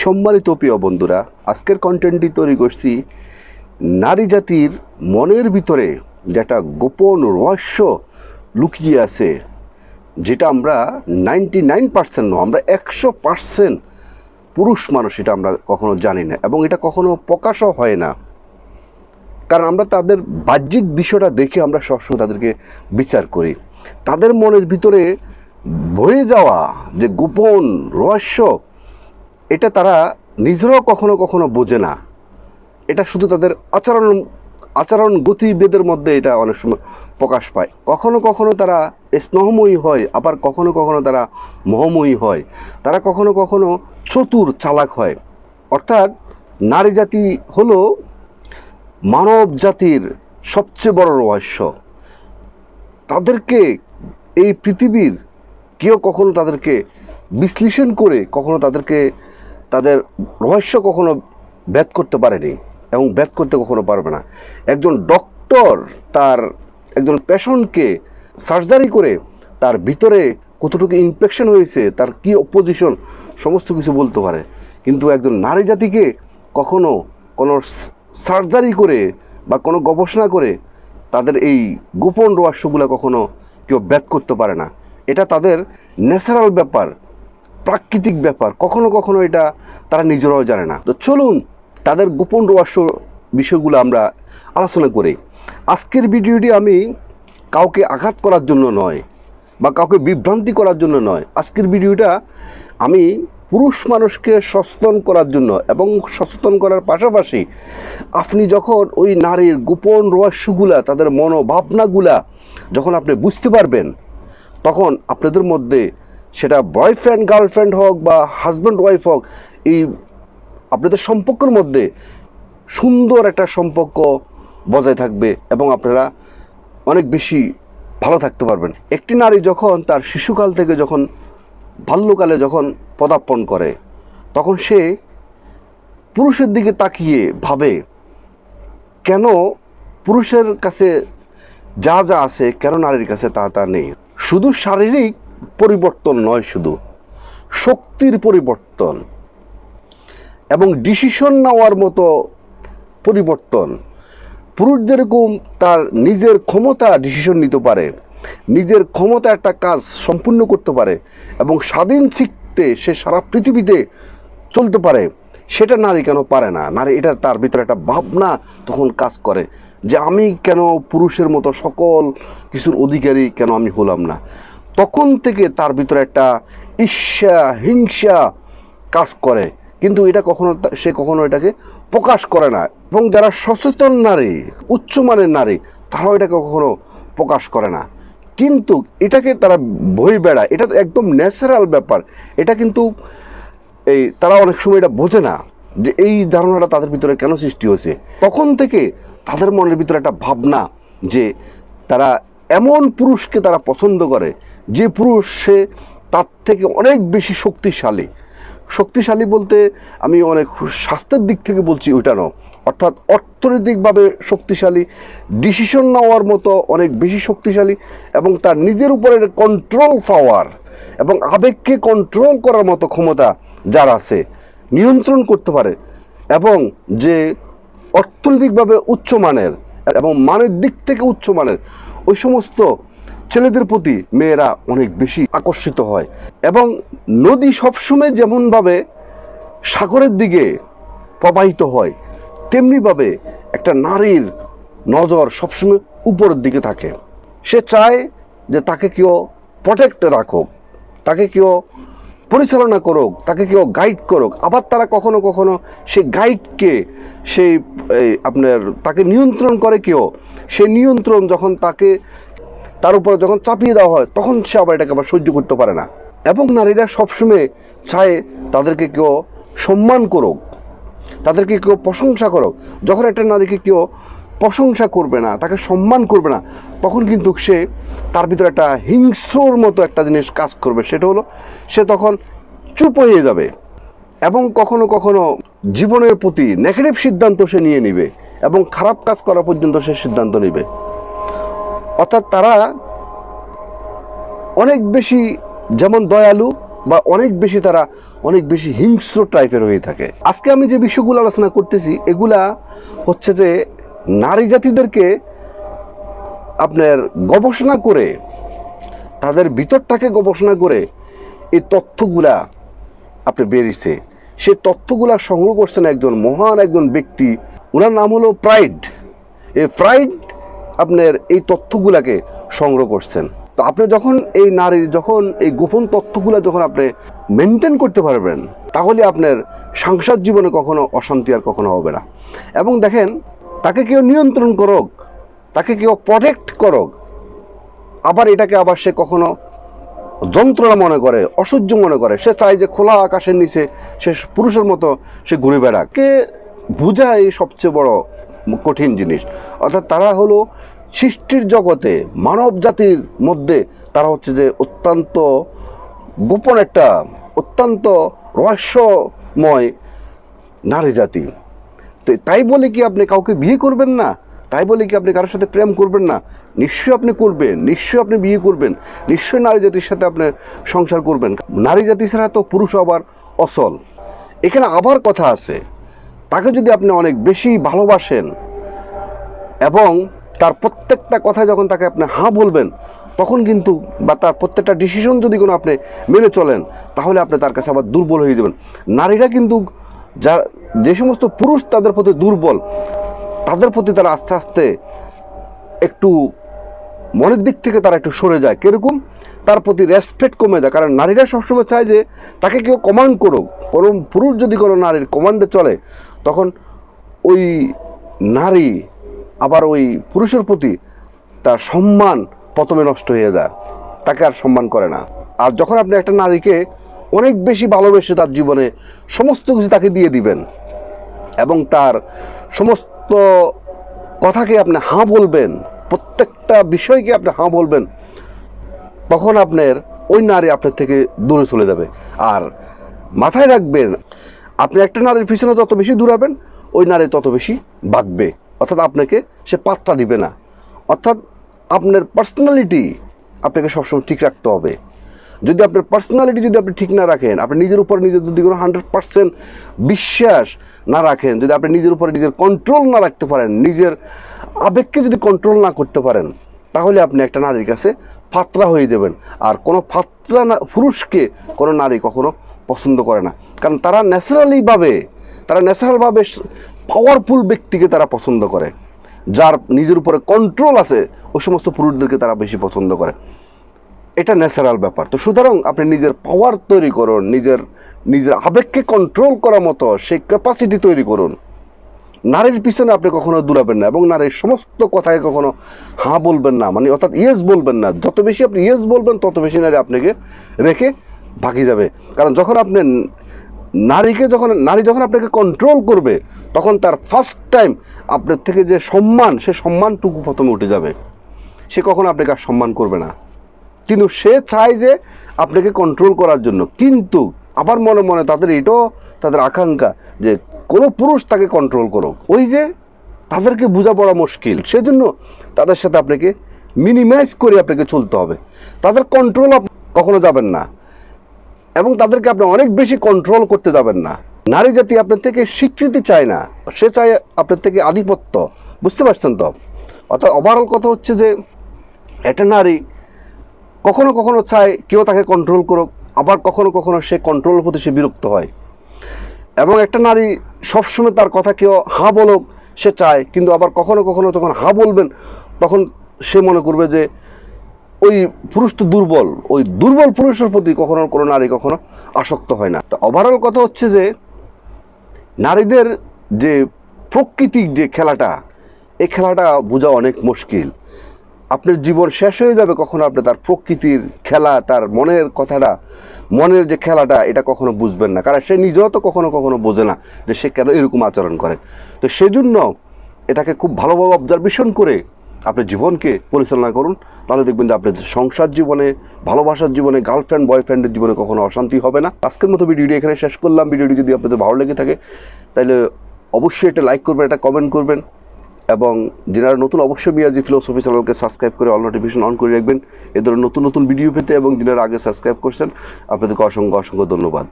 সম্মানিত প্রিয় বন্ধুরা, আজকের কন্টেন্টটি তৈরি করছি নারী জাতির মনের ভিতরে যেটা গোপন রহস্য লুকিয়ে আছে, যেটা আমরা 99% নয়, আমরা 100% পুরুষ মানুষ এটা আমরা কখনো জানি না এবং এটা কখনো প্রকাশও হয় না। কারণ আমরা তাদের বাহ্যিক বিষয়টা দেখে আমরা সবসময় তাদেরকে বিচার করি। তাদের মনের ভিতরে বয়ে যাওয়া যে গোপন রহস্য, এটা তারা নিজেরাও কখনো কখনো বোঝে না। এটা শুধু তাদের আচরণ গতিবেদের মধ্যে এটা অনেক সময় প্রকাশ পায়। কখনো কখনো তারা স্নেহময়ী হয়, আবার কখনো কখনো তারা মোহময়ী হয়, তারা কখনো কখনো চতুর চালাক হয়। অর্থাৎ নারী জাতি হলো মানব জাতির সবচেয়ে বড় রহস্য। তাদেরকে এই পৃথিবীর কেউ কখনো তাদেরকে বিশ্লেষণ করে কখনো তাদের রহস্য কখনো ভেদ করতে পারেনি এবং ভেদ করতে কখনো পারবে না। একজন ডক্টর তার একজন পেশেন্টকে সার্জারি করে তার ভিতরে কতটুকু ইনফেকশন হয়েছে, তার কি অপোজিশন, সমস্ত কিছু বলতে পারে। কিন্তু একজন নারী জাতিকে কখনো কোনো সার্জারি করে বা কোনো গবেষণা করে তাদের এই গোপন রহস্যগুলো কখনো কেউ ভেদ করতে পারে না। এটা তাদের ন্যাচারাল ব্যাপার, প্রাকৃতিক ব্যাপার। কখনো কখনো এটা তারা নিজেরাও জানে না। তো চলুন তাদের গোপন রহস্য বিষয়গুলো আমরা আলোচনা করি। আজকের ভিডিওটি আমি কাউকে আঘাত করার জন্য নয় বা কাউকে বিভ্রান্তি করার জন্য নয়। আজকের ভিডিওটা আমি পুরুষ মানুষকে সচেতন করার জন্য এবং সচেতন করার পাশাপাশি আপনি যখন ওই নারীর গোপন রহস্যগুলা, তাদের মনোভাবনাগুলা যখন আপনি বুঝতে পারবেন, তখন আপনাদের মধ্যে সেটা বয়ফ্রেন্ড গার্লফ্রেন্ড হোক বা হাজব্যান্ড ওয়াইফ হোক, এই আপনাদের সম্পর্কের মধ্যে সুন্দর একটা সম্পর্ক বজায় থাকবে এবং আপনারা অনেক বেশি ভালো থাকতে পারবেন। একটি নারী যখন তার শিশুকাল থেকে যখন বাল্যকালে যখন পদার্পণ করে, তখন সে পুরুষের দিকে তাকিয়ে ভাবে, কেন পুরুষের কাছে যা যা আছে কেন নারীর কাছে তা নেই। শুধু শারীরিক পরিবর্তন নয়, শুধু শক্তির পরিবর্তন এবং ডিসিশন নেওয়ার মতো পরিবর্তন। পুরুষ যেরকম তার নিজের ক্ষমতা ডিসিশন নিতে পারে, নিজের ক্ষমতা একটা কাজ সম্পূর্ণ করতে পারে এবং স্বাধীন চিত্তে সে সারা পৃথিবীতে চলতে পারে, সেটা নারী কেন পারে না? নারী এটা তার ভিতরে একটা ভাবনা তখন কাজ করে যে আমি কেন পুরুষের মতো সকল কিছুর অধিকারী কেন আমি হলাম না। তখন থেকে তার ভিতরে একটা ঈর্ষা হিংসা কাজ করে, কিন্তু এটা সে কখনো এটাকে প্রকাশ করে না। এবং যারা সচেতন নারী, উচ্চমানের নারী, তারাও এটাকে কখনো প্রকাশ করে না, কিন্তু এটাকে তারা বই বেড়ায়। এটা একদম ন্যাচারাল ব্যাপার। এটা কিন্তু তারা অনেক সময় এটা বোঝে না যে এই ধারণাটা তাদের ভিতরে কেন সৃষ্টি হয়েছে। তখন থেকে তাদের মনের ভিতরে একটা ভাবনা যে তারা এমন পুরুষকে তারা পছন্দ করে যে পুরুষ সে তার থেকে অনেক বেশি শক্তিশালী বলতে আমি অনেক স্বাস্থ্যের দিক থেকে বলছি, ওইটা নয়। অর্থাৎ অর্থনৈতিকভাবে শক্তিশালী, ডিসিশন নেওয়ার মতো অনেক বেশি শক্তিশালী এবং তার নিজের উপরে কন্ট্রোল পাওয়ার এবং আবেগকে কন্ট্রোল করার মতো ক্ষমতা যার আছে, নিয়ন্ত্রণ করতে পারে, এবং যে অর্থনৈতিকভাবে উচ্চমানের এবং মানের দিক থেকে উচ্চমানের, ওই সমস্ত ছেলেদের প্রতি মেয়েরা অনেক বেশি আকর্ষিত হয়। এবং নদী সবসময় যেমনভাবে সাগরের দিকে প্রবাহিত হয়, তেমনিভাবে একটা নারীর নজর সবসময় উপরের দিকে থাকে। সে চায় যে তাকে কেউ প্রোটেক্ট রাখুক, তাকে কেউ পরিচালনা করুক, তাকে কেউ গাইড করুক। আবার তারা কখনো কখনো সেই গাইডকে তাকে নিয়ন্ত্রণ করে কেউ। সেই নিয়ন্ত্রণ যখন তার উপরে যখন চাপিয়ে দেওয়া হয়, তখন সে আবার এটাকে আবার সহ্য করতে পারে না। এবং নারীরা সবসময় চায় তাদেরকে কেউ সম্মান করুক, তাদেরকে কেউ প্রশংসা করুক। যখন একটা নারীকে কেউ প্রশংসা করবে না, তাকে সম্মান করবে না, তখন কিন্তু তার ভিতরে একটা হিংস্রর মতো একটা জিনিস কাজ করবে। সেটা হলো সে তখন চুপ হয়ে যাবে এবং কখনো কখনো জীবনের প্রতি নেগেটিভ সিদ্ধান্ত সে নিয়ে নিবে এবং খারাপ কাজ করা পর্যন্ত সে সিদ্ধান্ত নিবে। অর্থাৎ তারা অনেক বেশি যেমন দয়ালু, বা অনেক বেশি হিংস্র টাইপের হয়ে থাকে। আজকে আমি যে বিষয়গুলো আলোচনা করতেছি এগুলা হচ্ছে যে নারী জাতিদেরকে আপনার গবেষণা করে, তাদের ভিতরটাকে গবেষণা করে এই তথ্যগুলা আপনি বেরিয়েছে। সেই তথ্যগুলা সংগ্রহ করছেন মহান একজন ব্যক্তি, ওনার নাম হলো ফ্রয়েড। এই ফ্রয়েড আপনার এই তথ্যগুলাকে সংগ্রহ করছেন। তো আপনি যখন এই নারীর এই গোপন তথ্যগুলো যখন আপনি মেনটেন করতে পারবেন, তাহলে আপনার সংসার জীবনে কখনো অশান্তি আর কখনো হবে না। এবং দেখেন, তাকে কেউ নিয়ন্ত্রণ করুক, তাকে কেউ প্রটেক্ট করুক, আবার এটাকে সে কখনো যন্ত্রণা মনে করে, অসহ্য মনে করে। সে চায় যে খোলা আকাশের নিচে সে পুরুষের মতো সে ঘুরে বেড়াক। কে বোঝায় সবচেয়ে বড় কঠিন জিনিস। অর্থাৎ তারা হলো সৃষ্টির জগতে মানব জাতির মধ্যে তারা হচ্ছে যে অত্যন্ত গোপন একটা, অত্যন্ত রহস্যময় নারী জাতি। তো তাই বলে কি আপনি কাউকে বিয়ে করবেন না? তাই বলে কি আপনি কারোর সাথে প্রেম করবেন না? নিশ্চয়ই আপনি করবেন, নিশ্চয়ই আপনি বিয়ে করবেন, নিশ্চয়ই নারী জাতির সাথে আপনি সংসার করবেন। নারী জাতি ছাড়া তো পুরুষ আবার অচল। এখানে আবার কথা আছে, তাকে যদি আপনি অনেক বেশি ভালোবাসেন এবং তার প্রত্যেকটা কথায় যখন তাকে আপনি হ্যাঁ বলবেন, তখন কিন্তু বা তার প্রত্যেকটা ডিসিশন যদি কোনো আপনি মেনে চলেন, তাহলে আপনি তার কাছে আবার দুর্বল হয়ে যাবেন। নারীরা কিন্তু যে সমস্ত পুরুষ তাদের প্রতি দুর্বল, তাদের প্রতি তারা আস্তে আস্তে একটু মনের দিক থেকে তারা একটু সরে যায়। কিরকম? তার প্রতি রেসপেক্ট কমে যায়। কারণ নারীরা সবসময় চায় যে তাকে কেউ কমান্ড করুক। কোনো পুরুষ যদি কোনো নারীর কমান্ডে চলে, তখন ওই নারী আবার ওই পুরুষের প্রতি তার সম্মান প্রথমে নষ্ট হয়ে যায়, তাকে আর সম্মান করে না। আর যখন আপনি একটা নারীকে অনেক বেশি ভালোবেসে তার জীবনে সমস্ত কিছু তাকে দিয়ে দিবেন এবং তার সমস্ত কথাকে আপনি হ্যাঁ বলবেন, প্রত্যেকটা বিষয়কে আপনি হ্যাঁ বলবেন, তখন আপনার ওই নারী আপনার থেকে দূরে চলে যাবে। আর মাথায় রাখবেন, আপনি একটা নারীর পিছনে যত বেশি দূরাবেন, ওই নারী তত বেশি বাঁকবে। অর্থাৎ আপনাকে সে পাত্তা দিবে না। অর্থাৎ আপনার পার্সোনালিটি আপনাকে সবসময় ঠিক রাখতে হবে। যদি আপনার পার্সোনালিটি যদি আপনি ঠিক না রাখেন, আপনি নিজের উপর নিজের যদি কোনো 100% বিশ্বাস না রাখেন, যদি আপনি নিজের উপরে নিজের কন্ট্রোল না রাখতে পারেন, নিজের আবেগকে যদি কন্ট্রোল না করতে পারেন, তাহলে আপনি একটা নারীর কাছে ফাত্রা হয়ে যাবেন। আর কোনো ফাত্রা পুরুষকে কোনো নারী কখনো পছন্দ করে না। কারণ তারা ন্যাচারালভাবে পাওয়ারফুল ব্যক্তিকে তারা পছন্দ করে, যার নিজের উপরে কন্ট্রোল আছে, ওই সমস্ত পুরুষদেরকে তারা বেশি পছন্দ করে। এটা ন্যাচারাল ব্যাপার। তো সুতরাং আপনি নিজের পাওয়ার তৈরি করুন, নিজের আবেগকে কন্ট্রোল করার মতো সেই ক্যাপাসিটি তৈরি করুন। নারীর পিছনে আপনি কখনো দূরাবেন না এবং নারীর সমস্ত কথায় কখনো হ্যাঁ বলবেন না, মানে অর্থাৎ ইয়েস বলবেন না। যত বেশি আপনি ইয়েস বলবেন, তত বেশি নারী আপনাকে রেখে ভাগি যাবে। কারণ যখন আপনি নারী যখন আপনাকে কন্ট্রোল করবে, তখন তার ফার্স্ট টাইম আপনার থেকে যে সম্মান, সে সম্মানটুকু প্রথমে উঠে যাবে। সে কখনো আপনাকে আর সম্মান করবে না। কিন্তু সে চায় যে আপনাকে কন্ট্রোল করার জন্য। কিন্তু আবার মনে মনে তাদের আকাঙ্ক্ষা যে কোনো পুরুষ তাকে কন্ট্রোল করুক। ওই যে তাদেরকে বোঝাপড়া মুশকিল, সেজন্য তাদের সাথে আপনাকে মিনিমাইজ করে আপনাকে চলতে হবে। তাদের কন্ট্রোল কখনো যাবেন না এবং তাদেরকে আপনি অনেক বেশি কন্ট্রোল করতে যাবেন না। নারী জাতি আপনার থেকে স্বীকৃতি চায় না, সে চায় আপনার থেকে আধিপত্য। বুঝতে পারছেন তো? অর্থাৎ ওভারঅল কথা হচ্ছে যে একটা নারী কখনো কখনো চায় কেউ তাকে কন্ট্রোল করুক, আবার কখনো কখনো সে কন্ট্রোলের প্রতি সে বিরক্ত হয়। এবং একটা নারী সবসময় তার কথা কেউ হ্যাঁ বলুক সে চায়, কিন্তু আবার কখনো কখনো যখন হ্যাঁ বলবেন, তখন সে মনে করবে যে ওই পুরুষ তো দুর্বল, ওই দুর্বল পুরুষের প্রতি কখনো কোনো নারী কখনো আসক্ত হয় না। তো ওভারঅল কথা হচ্ছে যে নারীদের যে প্রকৃতিক যে খেলাটা, এই খেলাটা বোঝা অনেক মুশকিল। আপনার জীবন শেষ হয়ে যাবে কখনো আপনি তার প্রকৃতির খেলা, তার মনের কথাটা, মনের যে খেলাটা, এটা কখনো বুঝবেন না। কারণ সে নিজেও তো কখনো কখনো বোঝে না যে সে কেন এরকম আচরণ করে। তো সেজন্য এটাকে খুব ভালোভাবে অবজারভেশন করে আপনি জীবনকে পরিচালনা করুন। তাহলে দেখবেন যে আপনার সংসার জীবনে, ভালোবাসার জীবনে, গার্লফ্রেন্ড বয়ফ্রেন্ডের জীবনে কখনো অশান্তি হবে না। আজকের মতো ভিডিওটি এখানে শেষ করলাম। ভিডিওটি যদি আপনাদের ভালো লেগে থাকে, তাহলে অবশ্যই এটা লাইক করবেন, এটা কমেন্ট করবেন এবং যারা নতুন অবশ্যই মিয়াজি ফিলোসফি চ্যানেলকে সাবস্ক্রাইব করে অল নোটিফিকেশন অন করে রাখবেন এ ধরনের নতুন নতুন ভিডিও পেতে, এবং যারা আগে সাবস্ক্রাইব করছেন আপনাদেরকে অসংখ্য অসংখ্য ধন্যবাদ।